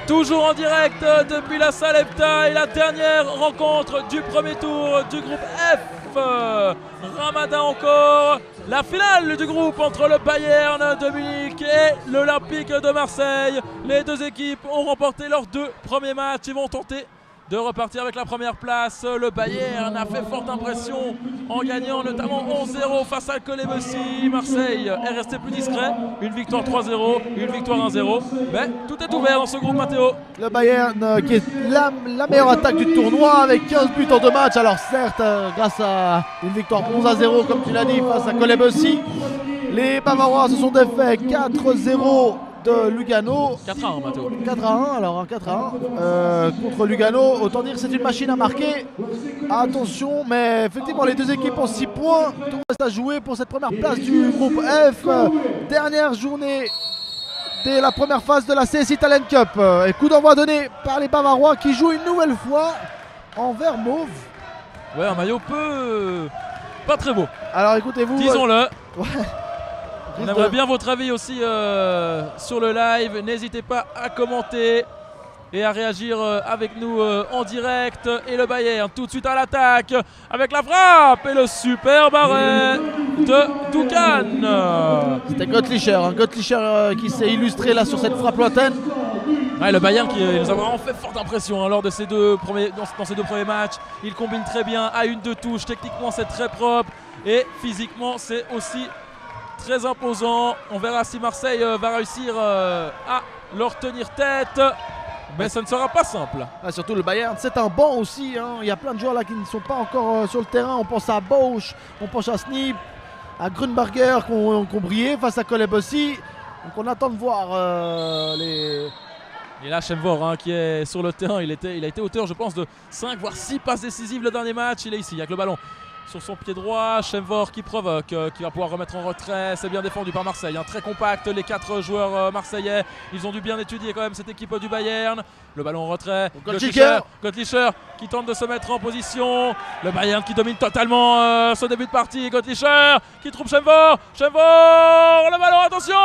Toujours en direct depuis la salle EPTA et la dernière rencontre du premier tour du groupe F. Ramadan encore, la finale du groupe entre le Bayern de Munich et l'Olympique de Marseille. Les deux équipes ont remporté leurs deux premiers matchs et vont tenter de repartir avec la première place. Le Bayern a fait forte impression en gagnant notamment 11-0 face à Colébussi. Marseille est resté plus discret, une victoire 3-0, une victoire 1-0, mais tout est ouvert dans ce groupe, Mathéo. Le Bayern qui est la meilleure attaque du tournoi avec 15 buts en 2 matchs. Alors certes, grâce à une victoire 11-0 comme tu l'as dit face à Colébussi, les Bavarois se sont défaits 4-0 de Lugano. 4-1, Mathéo. 4-1, alors un 4-1 contre Lugano. Autant dire que c'est une machine à marquer. Attention, mais effectivement les deux équipes ont 6 points. Tout reste à jouer pour cette première place du groupe F. Dernière journée de la première phase de la CS Italian Cup. Et coup d'envoi donné par les Bavarois qui jouent une nouvelle fois en vert mauve. Ouais, un maillot pas très beau. Alors écoutez-vous. Disons-le. Ouais. On aimerait bien votre avis aussi sur le live. N'hésitez pas à commenter et à réagir avec nous en direct. Et le Bayern tout de suite à l'attaque avec la frappe et le superbe arrêt de Doukan. C'était Gottlicher qui s'est illustré là sur cette frappe lointaine. Ouais, le Bayern qui nous a vraiment fait forte impression lors de ces dans ces deux premiers matchs. Il combine très bien à une de touche. Techniquement c'est très propre et physiquement c'est aussi très imposant. On verra si Marseille va réussir à leur tenir tête. Mais ça ne sera pas simple. Ah, surtout le Bayern, c'est un banc aussi. Il y a plein de joueurs là qui ne sont pas encore sur le terrain. On pense à Bosch, on pense à Snip, à Grunberger qui ont brillé face à Colébussi. Donc on attend de voir les... Et là, Chemvor qui est sur le terrain, il a été auteur, je pense, de 5 voire 6 passes décisives le dernier match. Il est ici avec le ballon sur son pied droit. Chemvor qui provoque, qui va pouvoir remettre en retrait. C'est bien défendu par Marseille, très compact. Les 4 joueurs marseillais, ils ont dû bien étudier quand même cette équipe du Bayern. Le ballon en retrait. Gottlicher qui tente de se mettre en position. Le Bayern qui domine totalement ce début de partie. Gottlicher qui trouve Chemvor. Le ballon, attention,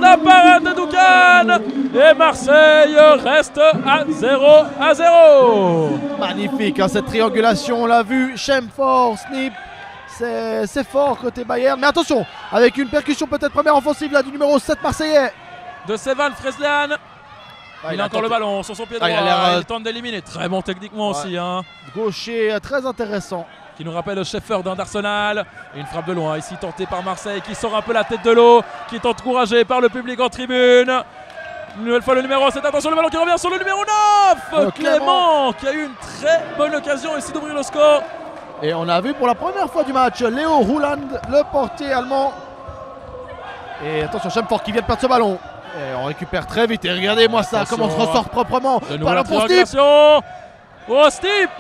la parade de Doukan. Et Marseille reste à 0-0. Magnifique cette triangulation, on l'a vu. Chemvor, Snip, c'est fort côté Bayern. Mais attention, avec une percussion peut-être première offensive là du numéro 7 marseillais. De Sevan Freslian. Il a encore le ballon sur son pied droit. Il tente d'éliminer. Très bon techniquement aussi. Gaucher très intéressant. Qui nous rappelle Sheffer d'Arsenal. Et une frappe de loin ici tentée par Marseille qui sort un peu la tête de l'eau. Qui est encouragé par le public en tribune. Une nouvelle fois le numéro 7. Attention, le ballon qui revient sur le numéro 9. Clément qui a eu une très bonne occasion ici d'ouvrir le score. Et on a vu pour la première fois du match Léo Rouland, le portier allemand. Et attention, Chemfort qui vient de perdre ce ballon. Et on récupère très vite. Et regardez-moi ça, comment on se ressort proprement. Ballon pour Snip. Oh, Snip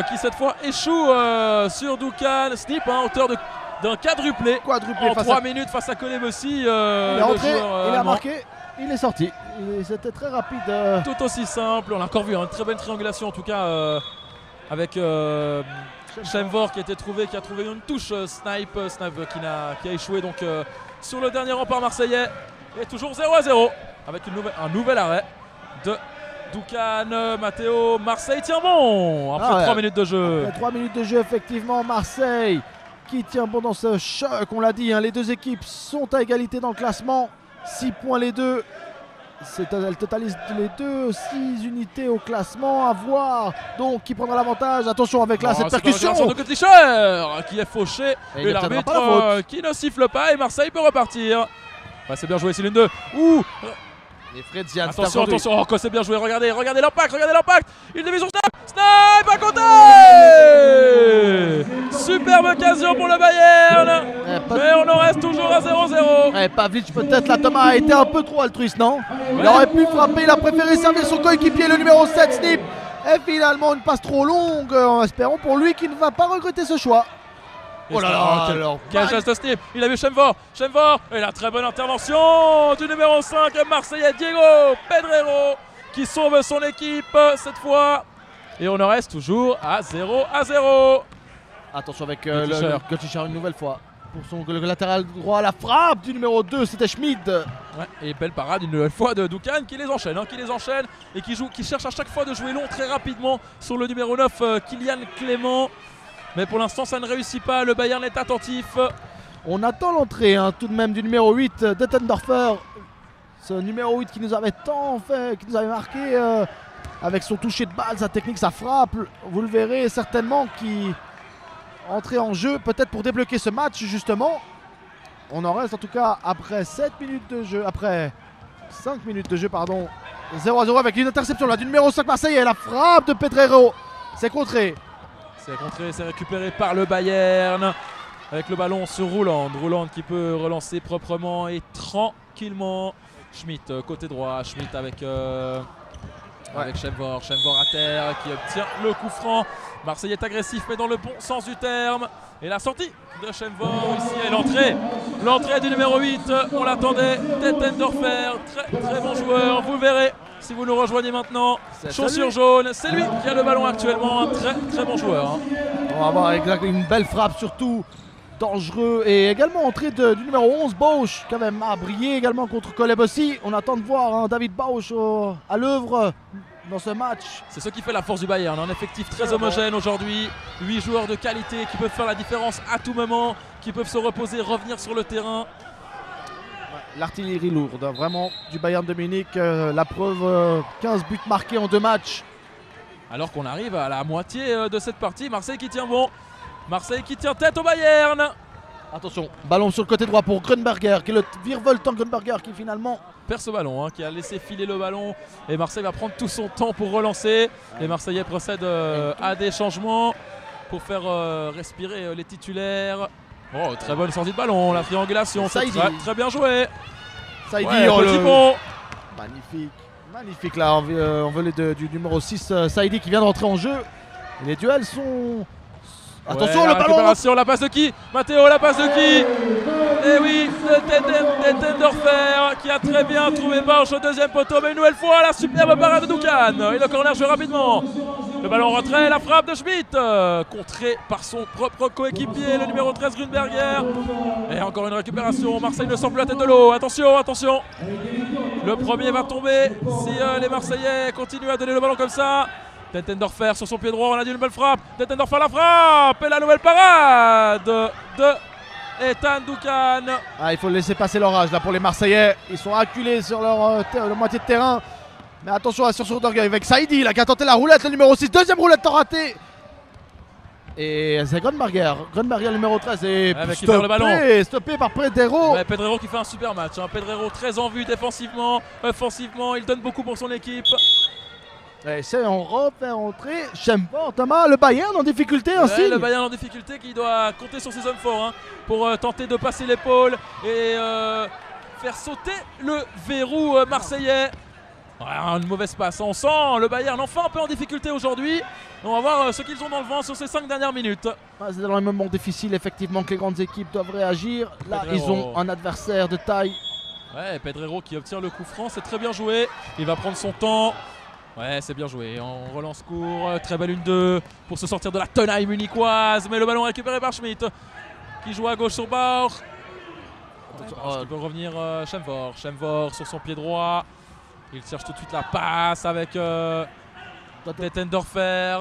qui cette fois échoue sur Doukan. Snip, auteur d'un quadruplé en 3 minutes face à Colébussi. Il est entré, il a marqué, il est sorti. C'était très rapide. Tout aussi simple. On l'a encore vu, une très bonne triangulation en tout cas avec Chemvor qui a trouvé une touche. Snipe qui a échoué donc sur le dernier rempart marseillais. Et toujours 0-0 avec un nouvel arrêt de Doukan. Mathéo, Marseille tient bon après 3 minutes de jeu. Après 3 minutes de jeu, effectivement, Marseille qui tient bon dans ce choc. On l'a dit, les deux équipes sont à égalité dans le classement. 6 points les deux. Elles totalisent les deux 6 unités au classement. À voir donc qui prendra l'avantage. Attention avec cette percussion de Gottlicher qui est fauché. Et l'arbitre qui ne siffle pas et Marseille peut repartir. Ouais, c'est bien joué, c'est l'une d'eux. Les Fredzian. Attention, c'est bien joué. Regardez l'impact. Il dévie sur Snipe à côté. Superbe occasion pour le Bayern. Mais on en reste toujours à 0-0. Pavlic peut-être, là Thomas a été un peu trop altruiste, non? Il aurait pu frapper, il a préféré servir son coéquipier, le numéro 7 Snip. Et finalement une passe trop longue, en espérant pour lui qu'il ne va pas regretter ce choix. Oh là là, quel geste de Snip. Il a vu Chemvor et la très bonne intervention du numéro 5 marseillais Diego Pedrero qui sauve son équipe cette fois. Et on en reste toujours à 0-0. Attention avec Gottlicher une nouvelle fois. pour son latéral droit. La frappe du numéro 2, c'était Schmidt. Ouais, et belle parade une nouvelle fois de Doukan qui les enchaîne, et qui cherche à chaque fois de jouer long très rapidement sur le numéro 9, Kylian Clément. Mais pour l'instant ça ne réussit pas, le Bayern est attentif. On attend l'entrée tout de même du numéro 8, Dettendorfer. Ce numéro 8 qui nous avait tant fait, qui nous avait marqué avec son toucher de balle, sa technique, sa frappe. Vous le verrez certainement qui entrait en jeu peut-être pour débloquer ce match justement. On en reste en tout cas après 7 minutes de jeu, après 5 minutes de jeu pardon. 0-0 avec une interception là du numéro 5 marseillais. La frappe de Pedrero, c'est contré. C'est récupéré par le Bayern. Avec le ballon sur Rouland qui peut relancer proprement et tranquillement. Schmidt côté droit, Schmidt avec Chemvor à terre qui obtient le coup franc. Marseille est agressif mais dans le bon sens du terme. Et la sortie de Chemvor ici et l'entrée du numéro 8, on l'attendait, Dettendorfer, très bon joueur, vous le verrez si vous nous rejoignez maintenant. Chaussure jaune, c'est lui qui a le ballon actuellement, un très bon joueur. On va avoir une belle frappe surtout. Dangereux et également entrée du numéro 11 Bausch quand même a brillé également contre Koleb aussi. On attend de voir David Bausch à l'œuvre dans ce match. C'est ce qui fait la force du Bayern, un effectif très homogène aujourd'hui, 8 joueurs de qualité qui peuvent faire la différence à tout moment, qui peuvent se reposer, revenir sur le terrain. L'artillerie lourde vraiment du Bayern de Munich, la preuve 15 buts marqués en 2 matchs. Alors qu'on arrive à la moitié de cette partie, Marseille qui tient bon. Marseille qui tient tête au Bayern. Attention, ballon sur le côté droit pour Grunberger, qui est le virevoltant Grunberger qui finalement perd ce ballon, qui a laissé filer le ballon. Et Marseille va prendre tout son temps pour relancer. Les Marseillais procèdent à des changements pour faire respirer les titulaires. Oh, très bonne sortie de ballon, la triangulation, c'est très bien joué. Saïdi, petit pont. Magnifique là, envolé du numéro 6, Saïdi qui vient de rentrer en jeu. Et les duels sont... Attention, le ballon. La passe de qui? Matteo, la passe de qui? Et oui, Dettendorfer qui a très bien trouvé Bausch au deuxième poteau. Mais une nouvelle fois, la superbe parade de Doukan. Et le corner joue rapidement. Le ballon en retrait, la frappe de Schmidt. Contré par son propre coéquipier, le numéro 13 Grunberger. Et encore une récupération. Marseille ne sort plus la tête de l'eau. Attention. Le premier va tomber si les Marseillais continuent à donner le ballon comme ça. Dettendorfer sur son pied droit, on a dit une belle frappe. Dettendorfer la frappe et la nouvelle parade de Ethan Doukan. Il faut laisser passer l'orage là pour les Marseillais. Ils sont acculés sur leur moitié de terrain. Mais attention à la sursaut d'orgueil avec Saïdi là, qui a tenté la roulette, le numéro 6. Deuxième roulette ratée. Et c'est Grunberger le numéro 13 est stoppé par Pedrero. Pedrero qui fait un super match. Pedrero très en vue défensivement, offensivement. Il donne beaucoup pour son équipe. Et c'est on refait entrer Chemvor, Thomas, le Bayern en difficulté aussi. Le Bayern en difficulté qui doit compter sur ses hommes forts pour tenter de passer l'épaule et faire sauter le verrou marseillais. Une mauvaise passe, on sent le Bayern enfin un peu en difficulté aujourd'hui. On va voir ce qu'ils ont dans le vent sur ces 5 dernières minutes. C'est dans les moments difficiles effectivement que les grandes équipes doivent réagir. Là Pedrero. Ils ont un adversaire de taille. Pedrero qui obtient le coup franc, c'est très bien joué. Il va prendre son temps. C'est bien joué, on relance court, très belle 1-2 pour se sortir de la tenaille munichoise, mais le ballon récupéré par Schmidt qui joue à gauche sur Bauch. Il peut revenir Chemvor sur son pied droit, il cherche tout de suite la passe avec Dettendorfer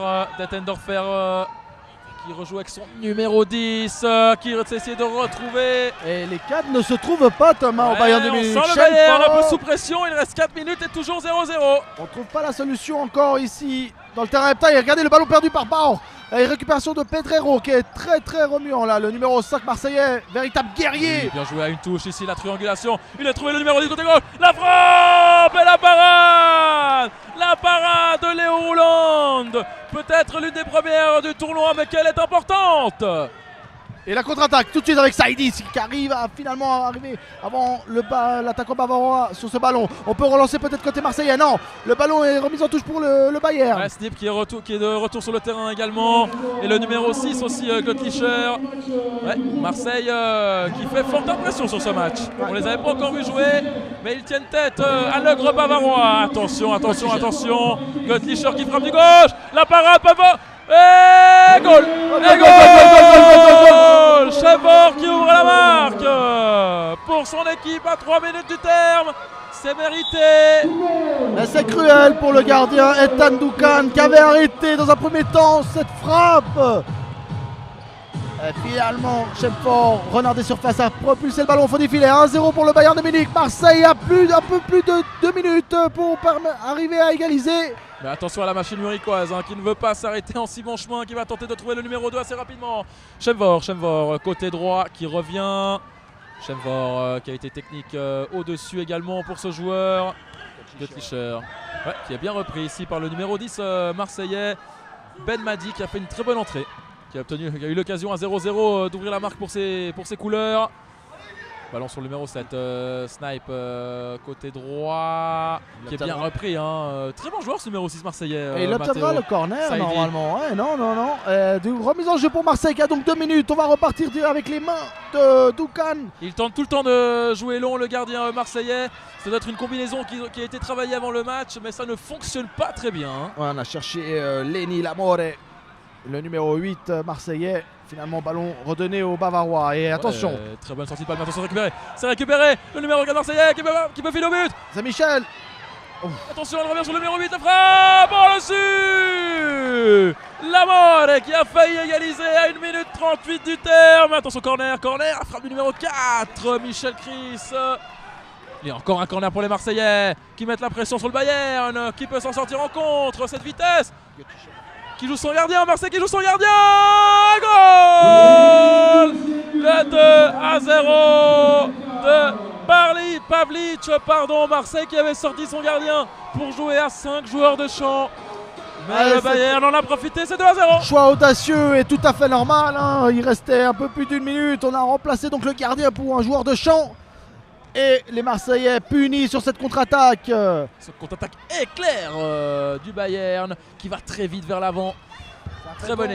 qui rejoue avec son numéro 10 qui essaie de retrouver. Et les cadres ne se trouvent pas, Thomas, au Bayern de Munich. On sent le Bayern un peu sous pression, il reste 4 minutes et toujours 0-0. On ne trouve pas la solution encore ici dans le terrain reptile. Regardez le ballon perdu par Bauch. Et récupération de Pedrero qui est très remuant là, le numéro 5 marseillais, véritable guerrier. Bien joué à une touche ici, la triangulation. Il a trouvé le numéro 10 côté gauche. La frappe et la parade. La parade de Léo Rouland. Peut-être l'une des premières du tournoi, mais qu'elle est importante. Et la contre-attaque tout de suite avec Saïdi qui arrive à finalement arriver avant l'attaquant bavarois sur ce ballon. On peut relancer peut-être côté marseillais. Non, le ballon est remis en touche pour le Bayern. Snip qui est de retour sur le terrain également. Et le numéro 6 aussi, Gottlicher. Marseille qui fait forte impression sur ce match. On les avait pas encore vu jouer, mais ils tiennent tête à l'ogre bavarois. Attention. Gottlicher qui frappe du gauche. La parade et goal. Chemvor qui ouvre la équipes à 3 minutes du terme. C'est mérité. Mais c'est cruel pour le gardien Ethan Doukan qui avait arrêté dans un premier temps cette frappe. Et finalement, Chemfort, renard des surfaces, a propulsé le ballon. Faut défiler 1-0 pour le Bayern de Munich. Marseille a un peu plus de 2 minutes pour arriver à égaliser. Mais attention à la machine muricoise qui ne veut pas s'arrêter en si bon chemin, qui va tenter de trouver le numéro 2 assez rapidement. Chemfort, côté droit qui revient. Chemfort qui a été technique au-dessus également pour ce joueur. Göttlicher, qui est bien repris ici par le numéro 10 marseillais. Ben Madi qui a fait une très bonne entrée. Qui a eu l'occasion à 0-0 d'ouvrir la marque pour ses couleurs. Ballon sur le numéro 7, Snipe côté droit, qui est bien repris. Très bon joueur ce numéro 6 marseillais. Et il obtiendra le corner Saidi. normalement. Ouais, non. Remise en jeu pour Marseille qui a donc 2 minutes. On va repartir avec les mains de Doukan. Il tente tout le temps de jouer long, le gardien marseillais. Ça doit être une combinaison qui a été travaillée avant le match, mais ça ne fonctionne pas très bien. Ouais, on a cherché Lenny Lamore, le numéro 8 marseillais. Finalement, ballon redonné aux Bavarois. Et attention. Très bonne sortie de balle, attention, c'est récupéré. Le numéro 4 marseillais qui peut filer au but. C'est Michel. Attention, elle revient sur le numéro 8, la frappe dessus. Lamore qui a failli égaliser à 1 minute 38 du terme. Attention, corner, frappe du numéro 4, Michel Chris. Il y a encore un corner pour les Marseillais qui mettent la pression sur le Bayern, qui peut s'en sortir en contre, cette vitesse. Qui joue son gardien, Marseille qui joue son gardien. Goal. Le 2-0 de Pavlic, Marseille qui avait sorti son gardien pour jouer à 5 joueurs de champ. Mais le Bayern en a profité, c'est 2-0. Choix audacieux et tout à fait normal. Il restait un peu plus d'1 minute. On a remplacé donc le gardien pour un joueur de champ. Et les Marseillais punis sur cette contre-attaque. Cette contre-attaque éclair du Bayern qui va très vite vers l'avant. Très bonne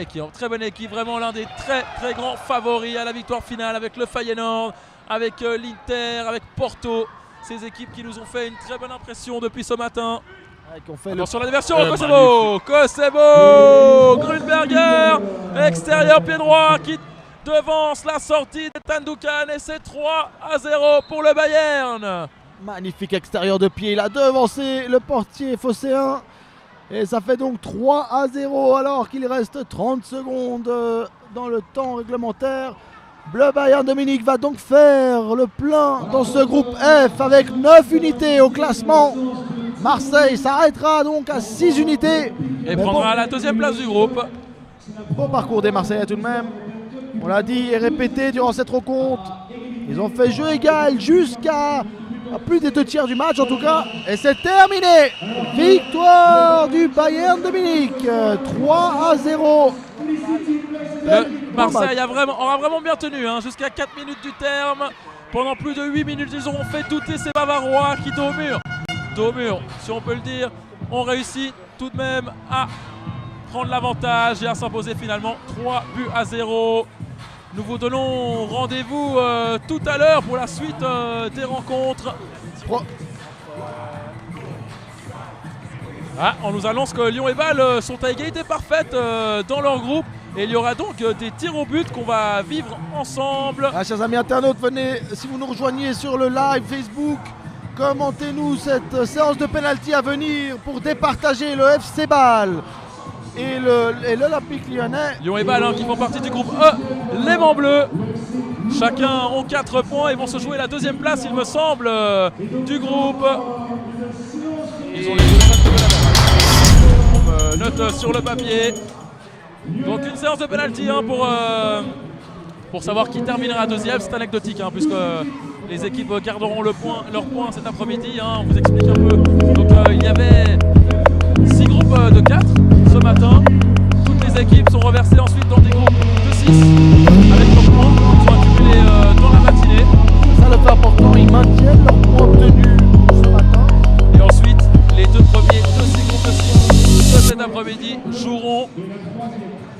équipe, vraiment l'un des très grands favoris à la victoire finale avec le Feyenoord, avec l'Inter, avec Porto. Ces équipes qui nous ont fait une très bonne impression depuis ce matin. Attention la déversion, Kosebo, Grunberger, extérieur pied droit qui devance la sortie d'Ethan Doukan et c'est 3-0 pour le Bayern. Magnifique extérieur de pied, il a devancé le portier phocéen. Et ça fait donc 3-0 alors qu'il reste 30 secondes dans le temps réglementaire. Le Bayern de Munich va donc faire le plein dans ce groupe F avec 9 unités au classement. Marseille s'arrêtera donc à 6 unités. Et prendra la 2e place du groupe. Bon parcours des Marseillais tout de même. On l'a dit et répété durant cette rencontre. Ils ont fait jeu égal jusqu'à plus des 2 tiers du match en tout cas. Et c'est terminé. Victoire du Bayern de Munich. 3-0. Marseille aura vraiment bien tenu jusqu'à 4 minutes du terme. Pendant plus de 8 minutes, ils auront fait douter ces Bavarois qui dos au mur, si on peut le dire, ont réussi tout de même à prendre l'avantage et à s'imposer finalement 3-0. Nous vous donnons rendez-vous tout à l'heure pour la suite des rencontres. On nous annonce que Lyon et Bâle sont à égalité parfaite dans leur groupe. Et il y aura donc des tirs au but qu'on va vivre ensemble. Chers amis internautes, venez, si vous nous rejoignez sur le live Facebook, commentez-nous cette séance de pénalty à venir pour départager le FC Bâle et l'Olympique Lyonnais. Lyon et Bâle qui font partie du groupe E, les Mans Bleus. Chacun ont 4 points et vont se jouer la 2e place, il me semble, du groupe. Ils ont les 2 on note sur le papier. Donc une séance de pénalty pour savoir qui terminera 2e. C'est anecdotique puisque les équipes garderont leur point cet après-midi. On vous explique un peu. Donc il y avait 6 groupes de 4 ce matin. Toutes les équipes sont reversées ensuite dans des groupes de 6 avec leurs points qui sont accumulés dans la matinée. C'est ça le fait important, ils maintiennent leurs points obtenus ce matin. Et ensuite, les 2 premiers de ces groupes de 6 de cet après-midi joueront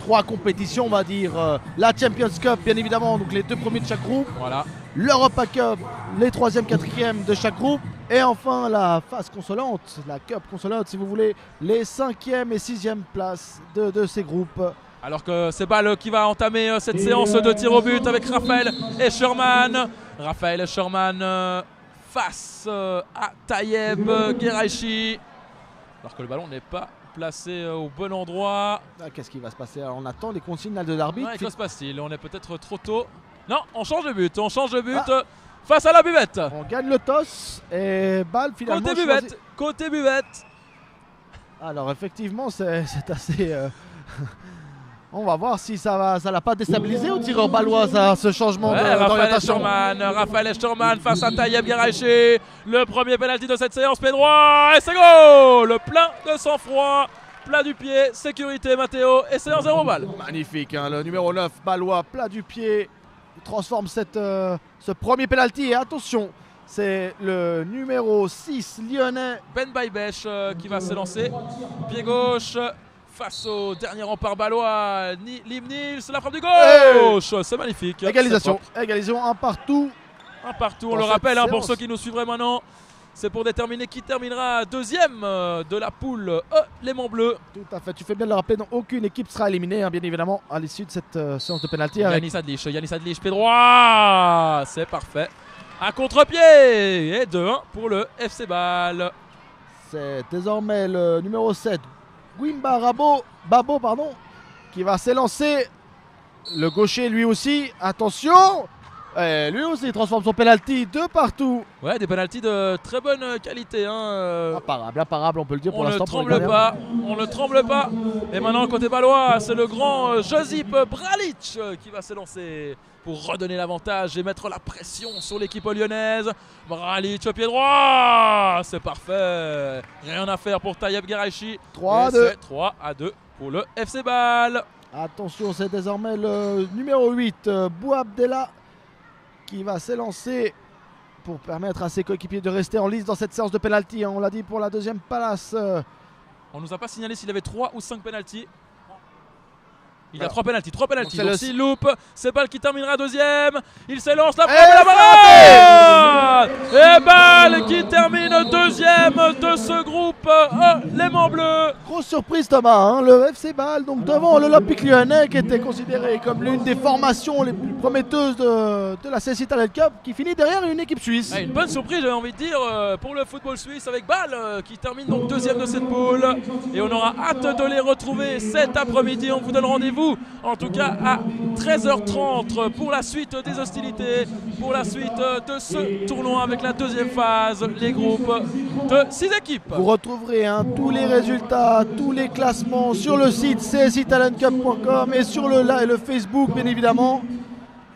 3 compétitions, on va dire. La Champions Cup, bien évidemment, donc les 2 premiers de chaque groupe. Voilà. L'Europa Cup, les 3e, 4e de chaque groupe. Et enfin, la phase consolante, la Cup consolante, si vous voulez, les 5e et 6e places de ces groupes. Alors que c'est Bâle qui va entamer cette séance de tir au but avec Raphaël Escherman. Raphaël Escherman face à Tayeb Geraichi. Alors que le ballon n'est pas placé au bon endroit. Qu'est-ce qui va se passer? On attend les consignes de l'arbitre. Que se passe-t-il? On est peut-être trop tôt. Non, on change de but. On change de but face à la buvette. On gagne le toss et Bâle finalement. Côté buvette. Côté buvette. Alors effectivement, c'est assez. On va voir si ça l'a pas déstabilisé au tireur bâlois, ce changement d'orientation. Raphaël Escherman face à Tayeb Geraichi. Le premier pénalty de cette séance, pied droit, et c'est goal. Le plein de sang-froid, plat du pied, sécurité Matteo, et c'est 1-0 Bâle. Magnifique, hein, le numéro 9 bâlois, plat du pied, transforme ce premier pénalty. Et attention, c'est le numéro 6 lyonnais Ben Baïbèche qui va s'élancer. Pied gauche. Face au dernier rempart bâlois, Lim Nils, la frappe du gauche, c'est magnifique. Égalisation, un partout. Un partout, on le rappelle pour ceux qui nous suivraient maintenant. C'est pour déterminer qui terminera deuxième de la poule E, les Monts Bleus. Tout à fait, tu fais bien de le rappeler, donc aucune équipe sera éliminée, hein, bien évidemment, à l'issue de cette séance de pénalty. Yanis Adlich, pied droit, c'est parfait. Un contre-pied et 2-1 pour le FC Bâle. C'est désormais le numéro 7. Gwimba Babo, qui va s'élancer. Le gaucher lui aussi, attention, lui aussi il transforme son penalty de partout. Ouais, des penalties de très bonne qualité. Imparable, on peut le dire pour l'instant. On ne tremble pas. Et maintenant, côté bâlois, c'est le grand Josip Bralic qui va s'élancer pour redonner l'avantage et mettre la pression sur l'équipe lyonnaise. Bralic au pied droit, c'est parfait. Rien à faire pour Tayeb Geraichi. 3-2 pour le FC Bâle. Attention, c'est désormais le numéro 8, Bouabdella, qui va s'élancer pour permettre à ses coéquipiers de rester en lice dans cette séance de pénalty. On l'a dit pour la deuxième place. On nous a pas signalé s'il avait 3 ou 5 pénaltys. Il a 3 pénaltys. Donc s'il loupe, c'est Bâle qui terminera deuxième. Il s'élance, la frappe et la barre. Et Bâle qui termine deuxième de ce groupe les Monts Bleus. Grosse surprise Thomas, hein, le FC Bâle donc devant l'Olympique Lyonnais qui était considéré comme l'une des formations les plus prometteuses de la CSI Talent Cup, qui finit derrière une équipe suisse. Une bonne surprise, j'avais envie de dire, pour le football suisse avec Bâle qui termine donc deuxième de cette poule. Et on aura hâte de les retrouver cet après-midi. On vous donne rendez-vous en tout cas à 13h30 pour la suite des hostilités, pour la suite de ce tournoi avec la deuxième phase, les groupes de 6 équipes. Vous retrouverez tous les résultats, tous les classements sur le site csittalentcup.com et sur le Facebook bien évidemment.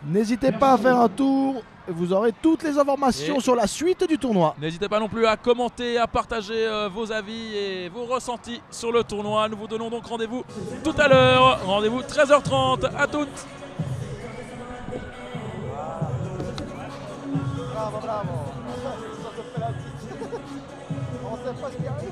N'hésitez pas à faire un tour. Vous aurez toutes les informations sur la suite du tournoi. N'hésitez pas non plus à commenter, à partager vos avis et vos ressentis sur le tournoi. Nous vous donnons donc rendez-vous tout à l'heure. Rendez-vous 13h30. À toutes. Bravo. On sait pas ce qui arrive.